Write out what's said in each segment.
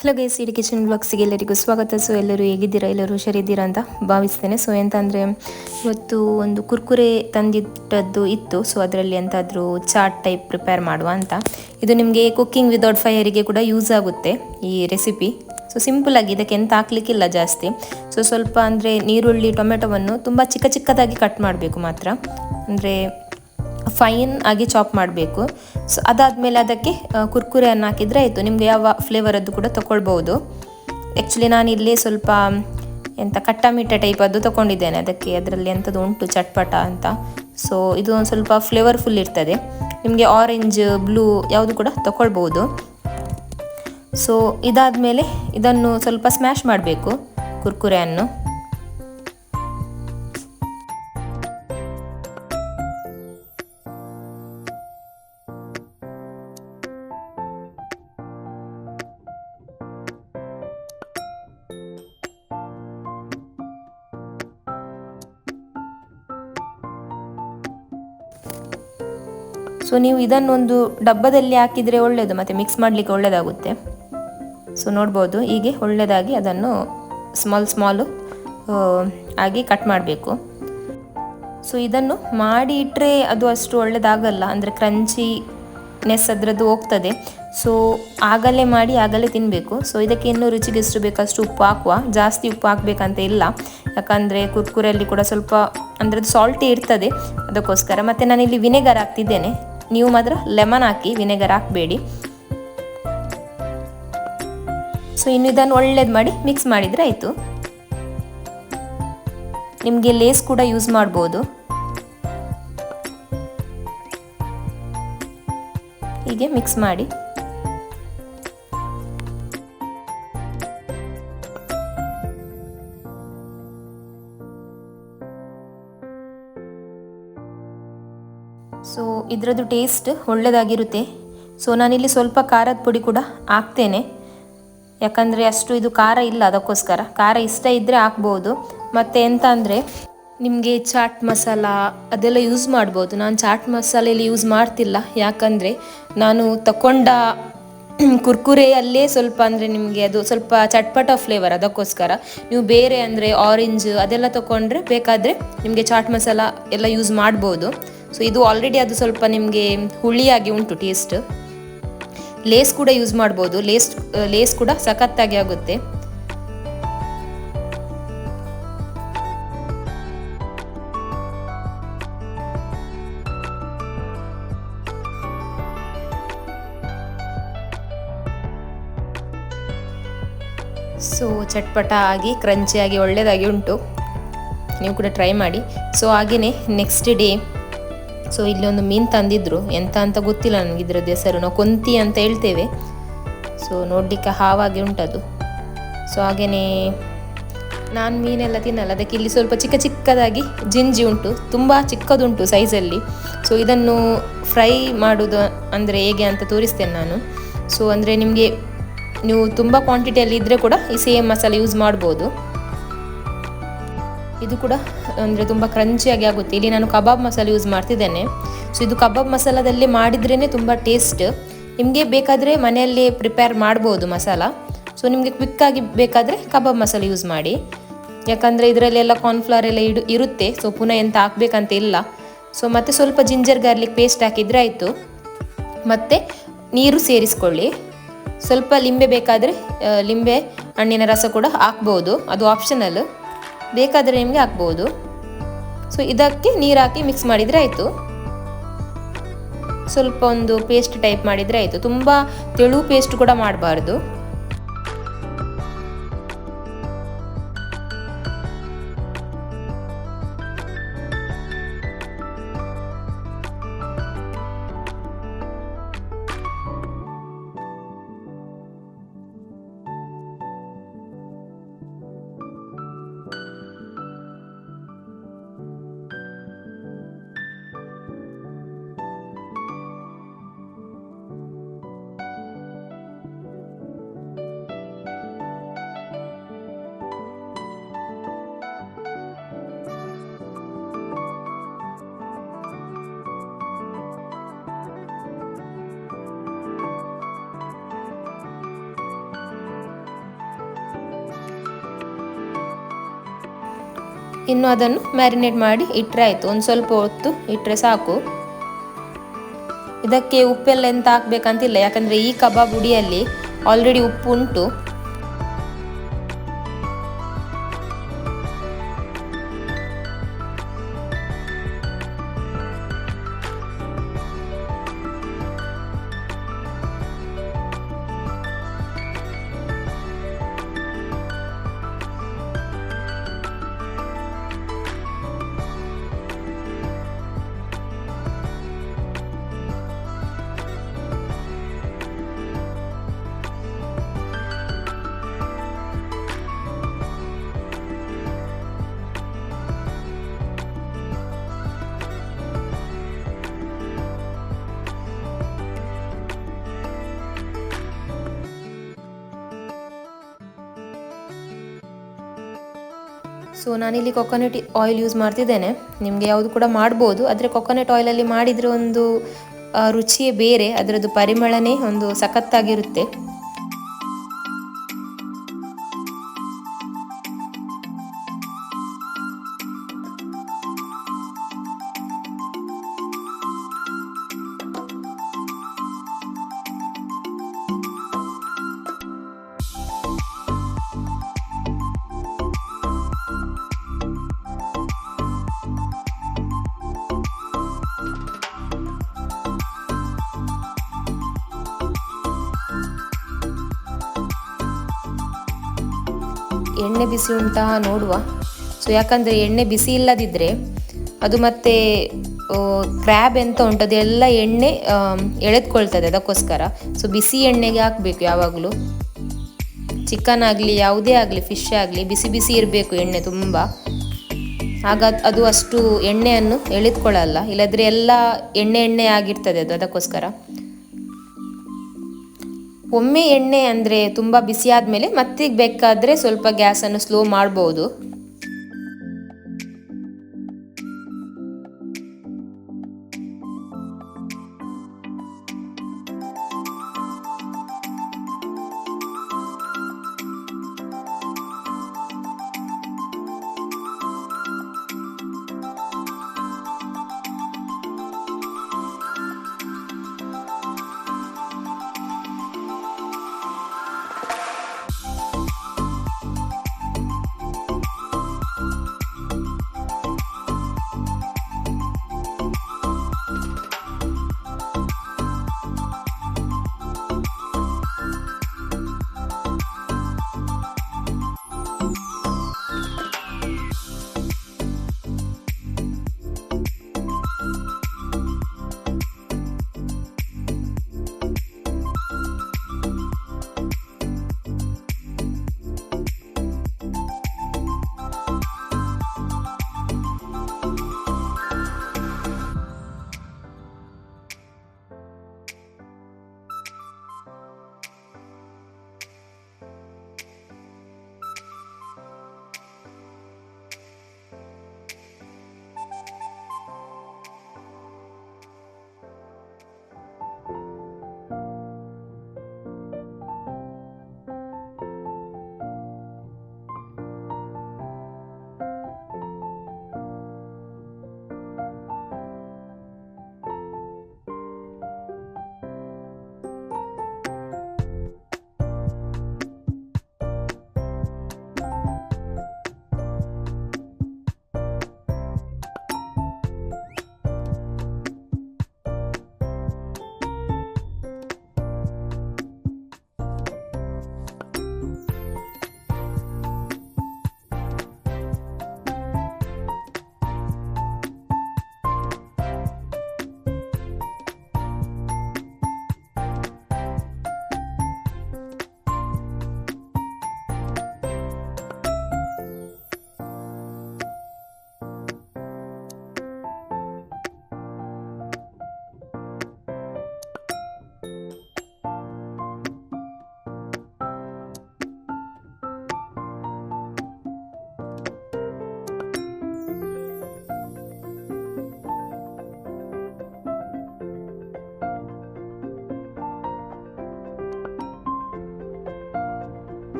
Hello guys, ಇಡಿ kitchen ಬ್ಲಾಗ್ಸ್ಗೆ ಎಲ್ಲರಿಗೂ ಸ್ವಾಗತ. So ಎಲ್ಲರೂ ಹೇಗಿದ್ದೀರಾ? ಎಲ್ಲರೂ ಹುಷಾರಿದ್ದೀರಾ ಅಂತ ಭಾವಿಸ್ತೇನೆ. ಸೊ ಎಂತ ಅಂದರೆ ಇವತ್ತು ಒಂದು ಕುರ್ಕುರೆ ತಂದಿಟ್ಟದ್ದು ಇತ್ತು. ಸೊ ಅದರಲ್ಲಿ ಎಂತಾದರೂ ಚಾಟ್ ಟೈಪ್ ಪ್ರಿಪೇರ್ ಮಾಡುವ ಅಂತ. ಇದು ನಿಮಗೆ ಕುಕ್ಕಿಂಗ್ ವಿದೌಟ್ ಫೈರಿಗೆ ಕೂಡ ಯೂಸ್ ಆಗುತ್ತೆ ಈ ರೆಸಿಪಿ. ಸೊ ಸಿಂಪಲಾಗಿ ಇದಕ್ಕೆ ಎಂತ ಹಾಕ್ಲಿಕ್ಕಿಲ್ಲ ಜಾಸ್ತಿ. ಸೊ ಸ್ವಲ್ಪ ಅಂದರೆ ನೀರುಳ್ಳಿ ಟೊಮೆಟೊವನ್ನು ತುಂಬ ಚಿಕ್ಕ ಚಿಕ್ಕದಾಗಿ ಕಟ್ ಮಾಡಬೇಕು ಮಾತ್ರ, ಅಂದರೆ ಫೈನ್ ಆಗಿ ಚಾಪ್ ಮಾಡಬೇಕು. ಸೊ ಅದಾದಮೇಲೆ ಅದಕ್ಕೆ ಕುರ್ಕುರೆಯನ್ನು ಹಾಕಿದರೆ ಆಯಿತು. ನಿಮಗೆ ಯಾವ ಫ್ಲೇವರದ್ದು ಕೂಡ ತೊಗೊಳ್ಬೋದು. ಆ್ಯಕ್ಚುಲಿ ನಾನು ಇಲ್ಲಿ ಸ್ವಲ್ಪ ಎಂಥ ಕಟ್ಟ ಟೈಪ್ ಅದು ತೊಗೊಂಡಿದ್ದೇನೆ. ಅದರಲ್ಲಿ ಎಂಥದ್ದು ಉಂಟು ಚಟ್ಪಟ ಅಂತ. ಸೊ ಇದು ಒಂದು ಸ್ವಲ್ಪ ಫ್ಲೇವರ್ಫುಲ್ ಇರ್ತದೆ. ನಿಮಗೆ ಆರೆಂಜ್, ಬ್ಲೂ ಯಾವುದು ಕೂಡ ತೊಗೊಳ್ಬೋದು. ಸೊ ಇದಾದಮೇಲೆ ಇದನ್ನು ಸ್ವಲ್ಪ ಸ್ಮ್ಯಾಶ್ ಮಾಡಬೇಕು ಕುರ್ಕುರೆಯನ್ನು. ಸೊ ನೀವು ಇದನ್ನೊಂದು ಡಬ್ಬದಲ್ಲಿ ಹಾಕಿದರೆ ಒಳ್ಳೆಯದು, ಮತ್ತು ಮಿಕ್ಸ್ ಮಾಡಲಿಕ್ಕೆ ಒಳ್ಳೆಯದಾಗುತ್ತೆ. ಸೊ ನೋಡ್ಬೋದು, ಹೀಗೆ ಒಳ್ಳೆಯದಾಗಿ ಅದನ್ನು ಸ್ಮಾಲ್ ಆಗಿ ಕಟ್ ಮಾಡಬೇಕು. ಸೊ ಇದನ್ನು ಮಾಡಿ ಇಟ್ಟರೆ ಅದು ಅಷ್ಟು ಒಳ್ಳೆಯದಾಗಲ್ಲ, ಅಂದರೆ ಕ್ರಂಚಿನೆಸ್ ಅದರದ್ದು ಹೋಗ್ತದೆ. ಸೊ ಆಗಲೇ ಮಾಡಿ ಆಗಲೇ ತಿನ್ನಬೇಕು. ಸೊ ಇದಕ್ಕೆ ಇನ್ನೂ ರುಚಿಗೆ ಎಷ್ಟು ಬೇಕಷ್ಟು ಉಪ್ಪು ಹಾಕುವ. ಜಾಸ್ತಿ ಉಪ್ಪು ಹಾಕಬೇಕಂತ ಇಲ್ಲ, ಯಾಕಂದರೆ ಕುರ್ಕುರೆಯಲ್ಲಿ ಕೂಡ ಸ್ವಲ್ಪ ಅಂದರೆ ಅದು ಸಾಲ್ಟಿ ಇರ್ತದೆ, ಅದಕ್ಕೋಸ್ಕರ. ಮತ್ತು ನಾನಿಲ್ಲಿ ವಿನೆಗರ್ ಹಾಕ್ತಿದ್ದೇನೆ. ನೀವು ಮಾತ್ರ ಲೆಮನ್ ಹಾಕಿ, ವಿನೆಗರ್ ಹಾಕಬೇಡಿ. ಸೊ ಇನ್ನು ಇದನ್ನು ಒಳ್ಳೇದು ಮಾಡಿ ಮಿಕ್ಸ್ ಮಾಡಿದರೆ ಆಯಿತು. ನಿಮಗೆ ಲೇಸ್ ಕೂಡ ಯೂಸ್ ಮಾಡ್ಬೋದು. ಹೀಗೆ ಮಿಕ್ಸ್ ಮಾಡಿ. ಸೊ ಇದರದ್ದು ಟೇಸ್ಟ್ ಒಳ್ಳೆಯದಾಗಿರುತ್ತೆ. ಸೊ ನಾನಿಲ್ಲಿ ಸ್ವಲ್ಪ ಖಾರದ ಪುಡಿ ಕೂಡ ಹಾಕ್ತೇನೆ, ಯಾಕಂದರೆ ಅಷ್ಟು ಇದು ಖಾರ ಇಲ್ಲ, ಅದಕ್ಕೋಸ್ಕರ. ಖಾರ ಇಷ್ಟ ಇದ್ದರೆ ಹಾಕ್ಬೋದು. ಮತ್ತು ಎಂತ ಅಂದರೆ ನಿಮಗೆ ಚಾಟ್ ಮಸಾಲ ಅದೆಲ್ಲ ಯೂಸ್ ಮಾಡ್ಬೋದು. ನಾನು ಚಾಟ್ ಮಸಾಲೆಯಲ್ಲಿ ಯೂಸ್ ಮಾಡ್ತಿಲ್ಲ, ಯಾಕಂದರೆ ನಾನು ತಗೊಂಡ ಕುರ್ಕುರೆಯಲ್ಲೇ ಸ್ವಲ್ಪ ಅಂದರೆ ನಿಮಗೆ ಅದು ಸ್ವಲ್ಪ ಚಟ್ಪಟ ಫ್ಲೇವರ್, ಅದಕ್ಕೋಸ್ಕರ. ನೀವು ಬೇರೆ ಅಂದರೆ ಆರೆಂಜ್ ಅದೆಲ್ಲ ತೊಗೊಂಡ್ರೆ ಬೇಕಾದರೆ ನಿಮಗೆ ಚಾಟ್ ಮಸಾಲ ಎಲ್ಲ ಯೂಸ್ ಮಾಡ್ಬೋದು. ಸೊ ಇದು ಆಲ್ರೆಡಿ ಅದು ಸ್ವಲ್ಪ ನಿಮಗೆ ಹುಳಿಯಾಗಿ ಉಂಟು ಟೇಸ್ಟ್. ಲೇಸ್ ಕೂಡ ಯೂಸ್ ಮಾಡ್ಬೋದು. ಲೇಸ್ ಕೂಡ ಸಖತ್ತಾಗಿ ಆಗುತ್ತೆ. ಸೊ ಚಟ್ಪಟ ಆಗಿ ಕ್ರಂಚಿಯಾಗಿ ಒಳ್ಳೆಯದಾಗಿ ಉಂಟು. ನೀವು ಕೂಡ ಟ್ರೈ ಮಾಡಿ. ಸೊ ಹಾಗೆಯೇ ನೆಕ್ಸ್ಟ್ ಡೇ ಸೊ ಇಲ್ಲಿ ಒಂದು ಮೀನು ತಂದಿದ್ರು, ಎಂತ ಅಂತ ಗೊತ್ತಿಲ್ಲ ನನಗೆ ಇದ್ರದ್ದು ಹೆಸರು. ನಾವು ಕೊಂತಿ ಅಂತ ಹೇಳ್ತೇವೆ. ಸೊ ನೋಡಲಿಕ್ಕೆ ಹಾವಾಗಿ ಉಂಟದು. ಸೊ ಹಾಗೆಯೇ ನಾನು ಮೀನೆಲ್ಲ ತಿನ್ನಲ್ಲ, ಅದಕ್ಕೆ ಇಲ್ಲಿ ಸ್ವಲ್ಪ ಚಿಕ್ಕ ಚಿಕ್ಕದಾಗಿ ಜಿಂಜಿ ಉಂಟು, ತುಂಬ ಚಿಕ್ಕದುಂಟು ಸೈಜಲ್ಲಿ. ಸೊ ಇದನ್ನು ಫ್ರೈ ಮಾಡೋದು ಅಂದರೆ ಹೇಗೆ ಅಂತ ತೋರಿಸ್ತೇನೆ ನಾನು. ಸೊ ಅಂದರೆ ನಿಮಗೆ ನೀವು ತುಂಬ ಕ್ವಾಂಟಿಟಿಯಲ್ಲಿ ಇದ್ದರೆ ಕೂಡ ಈ ಸೇಮ್ ಮಸಾಲೆ ಯೂಸ್ ಮಾಡ್ಬೋದು. ಇದು ಕೂಡ ಅಂದರೆ ತುಂಬ ಕ್ರಂಚಿಯಾಗಿ ಆಗುತ್ತೆ. ಇಲ್ಲಿ ನಾನು ಕಬಾಬ್ ಮಸಾಲೆ ಯೂಸ್ ಮಾಡ್ತಿದ್ದೇನೆ. ಸೊ ಇದು ಕಬಾಬ್ ಮಸಾಲದಲ್ಲಿ ಮಾಡಿದ್ರೇ ತುಂಬ ಟೇಸ್ಟ್. ನಿಮಗೆ ಬೇಕಾದರೆ ಮನೆಯಲ್ಲೇ ಪ್ರಿಪೇರ್ ಮಾಡ್ಬೋದು ಮಸಾಲ. ಸೊ ನಿಮಗೆ ಕ್ವಿಕ್ಕಾಗಿ ಬೇಕಾದರೆ ಕಬಾಬ್ ಮಸಾಲೆ ಯೂಸ್ ಮಾಡಿ, ಯಾಕಂದರೆ ಇದರಲ್ಲೆಲ್ಲ ಕಾರ್ನ್ಫ್ಲವರ್ ಎಲ್ಲ ಇರುತ್ತೆ. ಸೊ ಪುನಃ ಎಂತ ಹಾಕಬೇಕಂತ ಇಲ್ಲ. ಸೊ ಮತ್ತು ಸ್ವಲ್ಪ ಜಿಂಜರ್ ಗಾರ್ಲಿಕ್ ಪೇಸ್ಟ್ ಹಾಕಿದರೆ ಆಯಿತು. ಮತ್ತು ನೀರು ಸೇರಿಸ್ಕೊಳ್ಳಿ. ಸ್ವಲ್ಪ ಲಿಂಬೆ ಬೇಕಾದರೆ ಲಿಂಬೆ ಹಣ್ಣಿನ ರಸ ಕೂಡ ಹಾಕ್ಬೋದು, ಅದು ಆಪ್ಷನಲ್, ಬೇಕಾದರೆ ನಿಮಗೆ ಹಾಕ್ಬೋದು. ಸೊ ಇದಕ್ಕೆ ನೀರು ಹಾಕಿ ಮಿಕ್ಸ್ ಮಾಡಿದರೆ ಆಯಿತು. ಸ್ವಲ್ಪ ಒಂದು ಪೇಸ್ಟ್ ಟೈಪ್ ಮಾಡಿದರೆ ಆಯಿತು. ತುಂಬ ತೆಳು ಪೇಸ್ಟ್ ಕೂಡ ಮಾಡಬಾರ್ದು. ಇನ್ನು ಅದನ್ನು ಮ್ಯಾರಿನೇಟ್ ಮಾಡಿ ಇಟ್ಟರೆ ಆಯಿತು. ಒಂದು ಸ್ವಲ್ಪ ಹೊತ್ತು ಇಟ್ಟರೆ ಸಾಕು. ಇದಕ್ಕೆ ಉಪ್ಪೆಲ್ಲ ಎಂತ ಹಾಕಬೇಕಂತಿಲ್ಲ, ಯಾಕಂದರೆ ಈ ಕಬಾಬ್ ಹುಡಿಯಲ್ಲಿ ಆಲ್ರೆಡಿ ಉಪ್ಪು ಉಂಟು. ಸೊ ನಾನಿಲ್ಲಿ ಕೊಕೊನಟ್ ಆಯಿಲ್ ಯೂಸ್ ಮಾಡ್ತಿದ್ದೇನೆ. ನಿಮಗೆ ಯಾವುದು ಕೂಡ ಮಾಡ್ಬೋದು, ಆದರೆ ಕೊಕೊನಟ್ ಆಯಿಲಲ್ಲಿ ಮಾಡಿದರೆ ಒಂದು ರುಚಿಯೇ ಬೇರೆ, ಅದರದ್ದು ಪರಿಮಳನೇ ಒಂದು ಸಖತ್ತಾಗಿರುತ್ತೆ. ಎಣ್ಣೆ ಬಿಸಿ ಉಂಟಾ ನೋಡುವ. ಸೊ ಯಾಕಂದರೆ ಎಣ್ಣೆ ಬಿಸಿ ಇಲ್ಲದಿದ್ದರೆ ಅದು ಮತ್ತೆ ಕ್ರ್ಯಾಬ್ ಎಂತ ಉಂಟು ಅದೆಲ್ಲ ಎಣ್ಣೆ ಎಳೆದುಕೊಳ್ತದೆ, ಅದಕ್ಕೋಸ್ಕರ ಸೊ ಬಿಸಿ ಎಣ್ಣೆಗೆ ಹಾಕಬೇಕು ಯಾವಾಗಲೂ. ಚಿಕನ್ ಆಗಲಿ ಯಾವುದೇ ಆಗಲಿ ಫಿಶ್ ಆಗಲಿ ಬಿಸಿ ಬಿಸಿ ಇರಬೇಕು ಎಣ್ಣೆ ತುಂಬ, ಆಗ ಅದು ಅಷ್ಟು ಎಣ್ಣೆಯನ್ನು ಎಳೆದುಕೊಳ್ಳಲ್ಲ, ಇಲ್ಲದ್ರೆ ಎಲ್ಲ ಎಣ್ಣೆ ಆಗಿರ್ತದೆ ಅದು, ಅದಕ್ಕೋಸ್ಕರ. ಒಮ್ಮೆ ಎಣ್ಣೆ ಅಂದರೆ ತುಂಬ ಬಿಸಿ ಆದಮೇಲೆ ಮತ್ತೆ ಬೇಕಾದರೆ ಸ್ವಲ್ಪ ಗ್ಯಾಸನ್ನು ಸ್ಲೋ ಮಾಡ್ಬೋದು.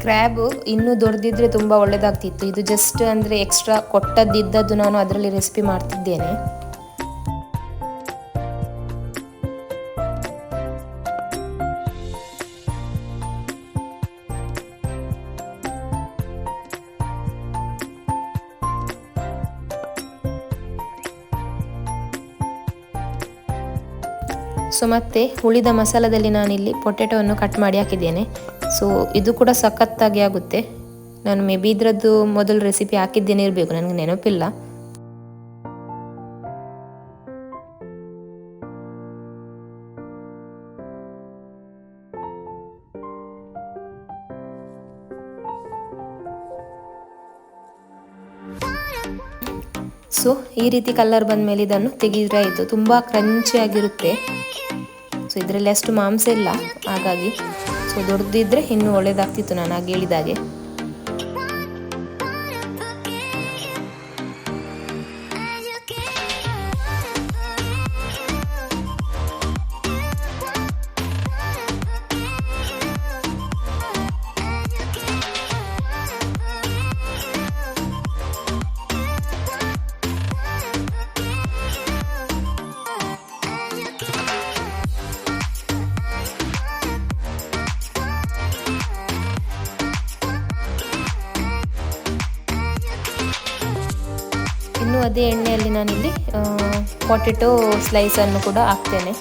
ಕ್ರ್ಯಾಬ್ ಇನ್ನೂ ದೊಡ್ಡದಿದ್ರೆ ತುಂಬ ಒಳ್ಳೆಯದಾಗ್ತಿತ್ತು. ಇದು ಜಸ್ಟ್ ಅಂದರೆ ಎಕ್ಸ್ಟ್ರಾ ಕೊಟ್ಟದ್ದಿದ್ದದ್ದು ನಾನು ಅದರಲ್ಲಿ ರೆಸಿಪಿ ಮಾಡ್ತಿದ್ದೇನೆ. ಸೊ ಮತ್ತು ಉಳಿದ ಮಸಾಲದಲ್ಲಿ ನಾನಿಲ್ಲಿ ಪೊಟೆಟೊವನ್ನು ಕಟ್ ಮಾಡಿ ಹಾಕಿದ್ದೇನೆ. ಸೊ ಇದು ಕೂಡ ಸಖತ್ತಾಗಿ ಆಗುತ್ತೆ. ನಾನು ಮೇ ಬಿ ಇದರದ್ದು ಮೊದಲು ರೆಸಿಪಿ ಹಾಕಿದ್ದೇನೆ ಇರಬೇಕು, ನನಗೆ ನೆನಪಿಲ್ಲ. ಸೊ ಈ ರೀತಿ ಕಲರ್ ಬಂದ ಮೇಲೆ ಇದನ್ನು ತೆಗೆದ್ರೆ ಆಯಿತು. ತುಂಬ ಕ್ರಂಚಿಯಾಗಿರುತ್ತೆ. ಸೊ ಇದರಲ್ಲಿ ಅಷ್ಟು ಮಾಂಸ ಇಲ್ಲ, ಹಾಗಾಗಿ ಸೊ ದೊಡ್ಡದಿದ್ದರೆ ಇನ್ನೂ ಒಳ್ಳೆಯದಾಗ್ತಿತ್ತು ನಾನು ಆಗ ಹೇಳಿದಾಗೆ. ಇನ್ನು ಅದೇ ಎಣ್ಣೆಯಲ್ಲಿ ನಾನಿಲ್ಲಿ ಪೊಟೆಟೊ ಸ್ಲೈಸನ್ನು ಕೂಡ ಹಾಕ್ತೇನೆ.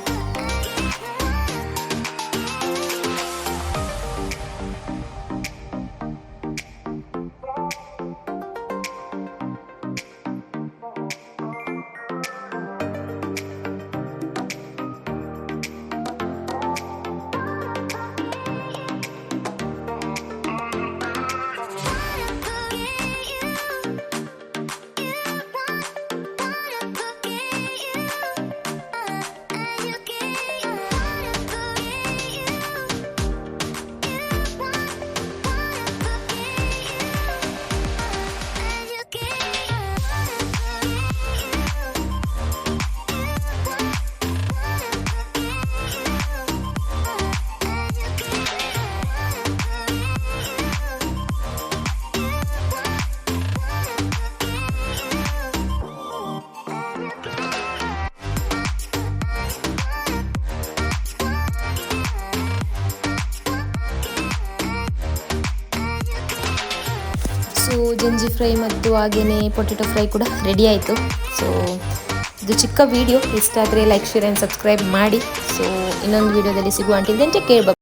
ಸೊ ಜಂಜಿ ಫ್ರೈ ಮತ್ತು ಹಾಗೆಯೇ ಪೊಟೆಟೊ ಫ್ರೈ ಕೂಡ ರೆಡಿ ಆಯಿತು. ಸೊ ಇದು ಚಿಕ್ಕ ವಿಡಿಯೋ, ಇಷ್ಟ ಆದರೆ ಲೈಕ್, ಶೇರ್ ಆ್ಯಂಡ್ ಸಬ್ಸ್ಕ್ರೈಬ್ ಮಾಡಿ. ಸೊ ಇನ್ನೊಂದು ವಿಡಿಯೋದಲ್ಲಿ ಸಿಗುವ. Until then take care.